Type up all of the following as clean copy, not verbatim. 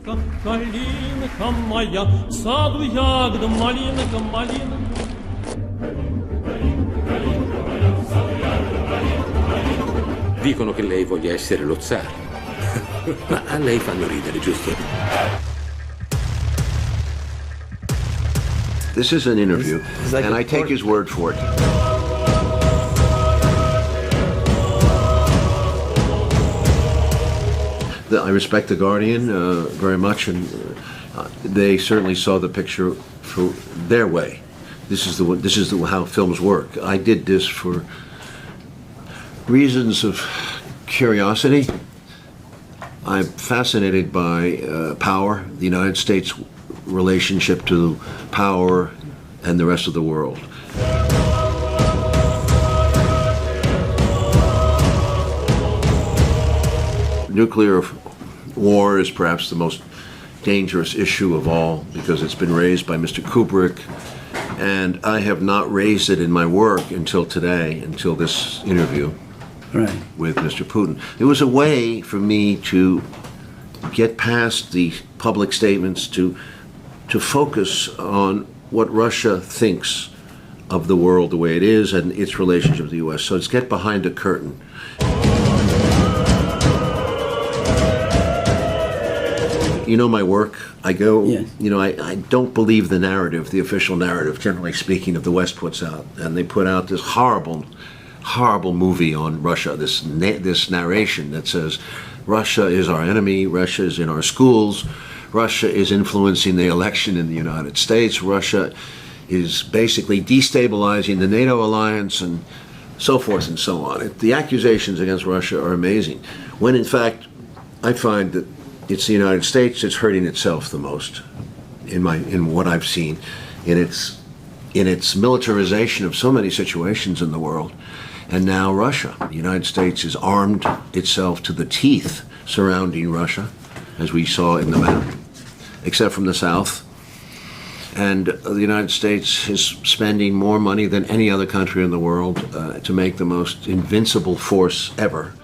Калинка, калинка моя, в саду ягода, малинка, малинка. Dicono che lei voglia essere lo zar, ma a lei fanno ridere, giusto? This is an interview, like and a I take court. his word for it. I respect The Guardian very much, and they certainly saw the picture for their way. This is how films work. I did this for reasons of curiosity. I'm fascinated by power, the United States' relationship to power and the rest of the world. Nuclear war is perhaps the most dangerous issue of all because it's been raised by Mr. Kubrick, and I have not raised it in my work until today, until this interview with Mr. Putin. It was a way for me to get past the public statements, to focus on what Russia thinks of the world the way it is and its relationship with the U.S. So it's get behind the curtain. You know my work. I go, yes. You know, I don't believe the narrative, the official narrative, generally speaking, of the West puts out. And they put out this horrible movie on Russia, this narration that says Russia is our enemy, Russia is in our schools, Russia is influencing the election in the United States, Russia is basically destabilizing the NATO alliance, and so forth and so on. The accusations against Russia are amazing, when in fact I find that it's the United States that's hurting itself the most in what I've seen in its militarization of so many situations in the world. And now Russia. The United States has armed itself to the teeth surrounding Russia, as we saw in the map, except from the south. And the United States is spending more money than any other country in the world to make the most invincible force ever.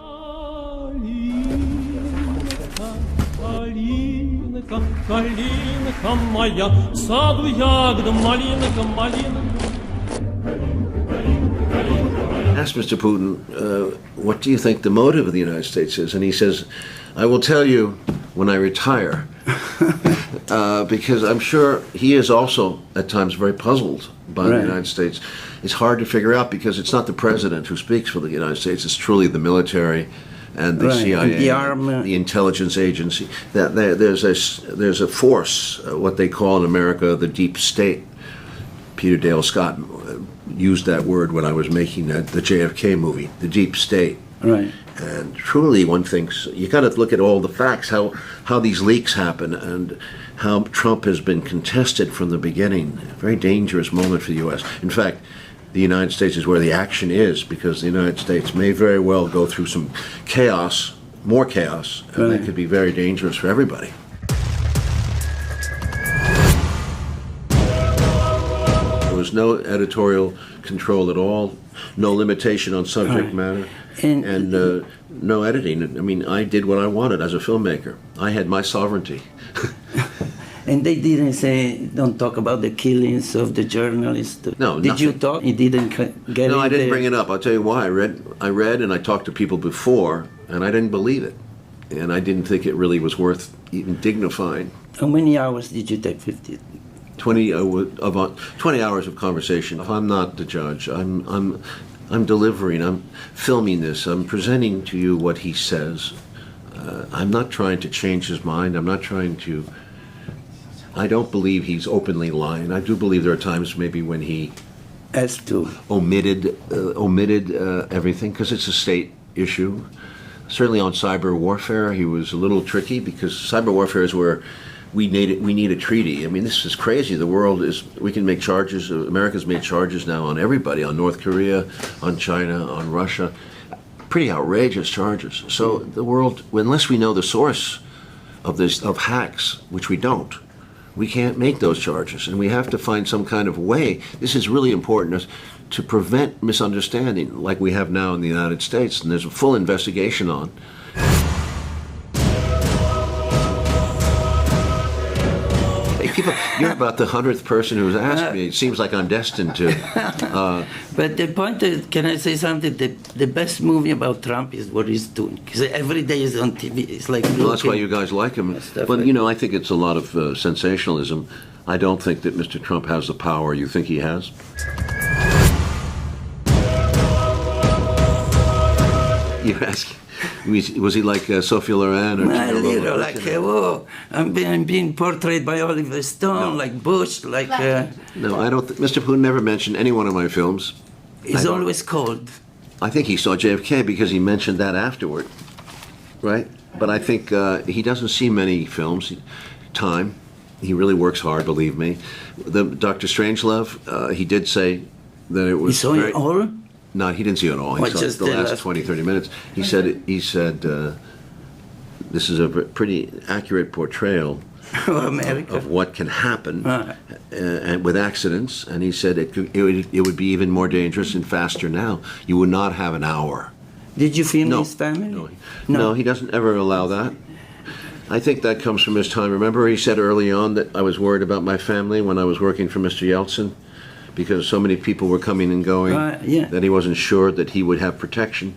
Калинка моя, в саду ягода, малинка, малинка. Asked Mr. Putin, what do you think the motive of the United States is? And he says, I will tell you when I retire. Because I'm sure he is also at times very puzzled by the United States. It's hard to figure out because it's not the president who speaks for the United States, it's truly the military and the CIA, and the army, the intelligence agency. There's a force, what they call in America the deep state. Peter Dale Scott used that word when I was making the JFK movie, the deep state. Right. And truly, one thinks you got to look at all the facts, how these leaks happen, and how Trump has been contested from the beginning. A very dangerous moment for the U.S. In fact, the United States is where the action is, because the United States may very well go through some chaos, more chaos, and that could be very dangerous for everybody. There was no editorial control at all, no limitation on subject matter, and no editing. I mean, I did what I wanted as a filmmaker. I had my sovereignty. And they didn't say, don't talk about the killings of the journalists. No, Did nothing. you talk? You didn't get No, in I didn't there? bring it up. I'll tell you why. I read and I talked to people before, and I didn't believe it. And I didn't think it really was worth even dignifying. How many hours did you take? 50? 20 hours of conversation. I'm not the judge. I'm delivering. I'm filming this. I'm presenting to you what he says. I'm not trying to change his mind. I'm not trying to. I don't believe he's openly lying. I do believe there are times maybe when he As to omitted everything because it's a state issue. Certainly on cyber warfare, he was a little tricky because cyber warfare is where we need a treaty. I mean, this is crazy. The world is, we can make charges. America's made charges now on everybody, on North Korea, on China, on Russia. Pretty outrageous charges. So the world, unless we know the source of hacks, which we don't, we can't make those charges, and we have to find some kind of way. This is really important to prevent misunderstanding like we have now in the United States, and there's a full investigation on. people, you're about the 100th person who's asked me. It seems like I'm destined to. But the point is, can I say something? The best movie about Trump is what he's doing. Because every day is on TV. It's like Well, that's why you guys like him. But, you know, I think it's a lot of sensationalism. I don't think that Mr. Trump has the power you think he has. You're asking, was he like Sophia Loren? Or You know, like, whoa, I'm being portrayed by Oliver Stone, like Bush, like... No, I don't. Mr. Putin never mentioned any one of my films. He's always cold. I think he saw JFK because he mentioned that afterward, right? But I think he doesn't see many films. Time. He really works hard, believe me. The Dr. Strangelove, he did say that it was. You saw it all? No, he didn't see it all. He saw just the last 20, 30 minutes. He said this is a pretty accurate portrayal America. of what can happen and with accidents. And he said it would be even more dangerous and faster now. You would not have an hour. Did you film his family? No, he doesn't ever allow that. I think that comes from his time. Remember, he said early on that I was worried about my family when I was working for Mr. Yeltsin because so many people were coming and going that he wasn't sure that he would have protection.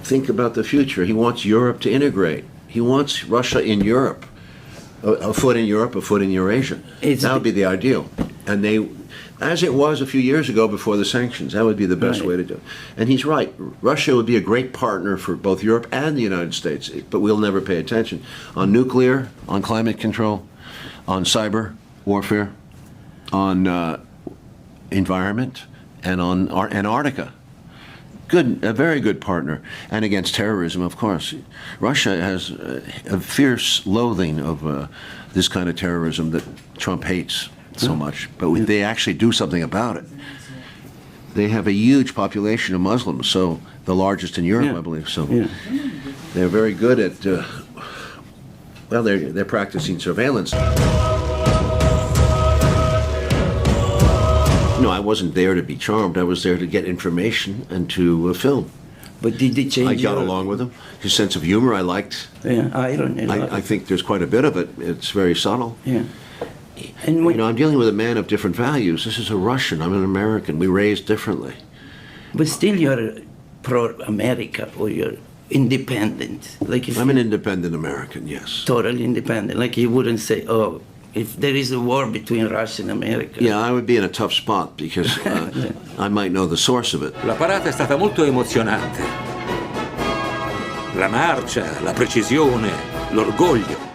Think about the future. He wants Europe to integrate. He wants Russia in Europe. A foot in Europe, a foot in Eurasia. That would be the ideal. And they, as it was a few years ago before the sanctions, that would be the best way to do it. And he's right. Russia would be a great partner for both Europe and the United States, but we'll never pay attention. On nuclear, on climate control, on cyber warfare, on environment, and on Antarctica. A very good partner. And against terrorism, of course. Russia has a fierce loathing of this kind of terrorism that Trump hates so much. But they actually do something about it. They have a huge population of Muslims, so the largest in Europe, I believe. So they're very good at, they're practicing surveillance. No, I wasn't there to be charmed. I was there to get information and to film. But did they change? I got along with him. His sense of humor I liked. I think there's quite a bit of it. It's very subtle. Yeah. And when, I'm dealing with a man of different values. This is a Russian. I'm an American. We raised differently. But still, you're pro-America or you're independent. Like if I'm an independent American. Yes. Totally independent. Like you wouldn't say, oh, if there is a war between Russia and America. Yeah, I would be in a tough spot because I might know the source of it. La parata è stata molto emozionante. La marcia, la precisione, l'orgoglio.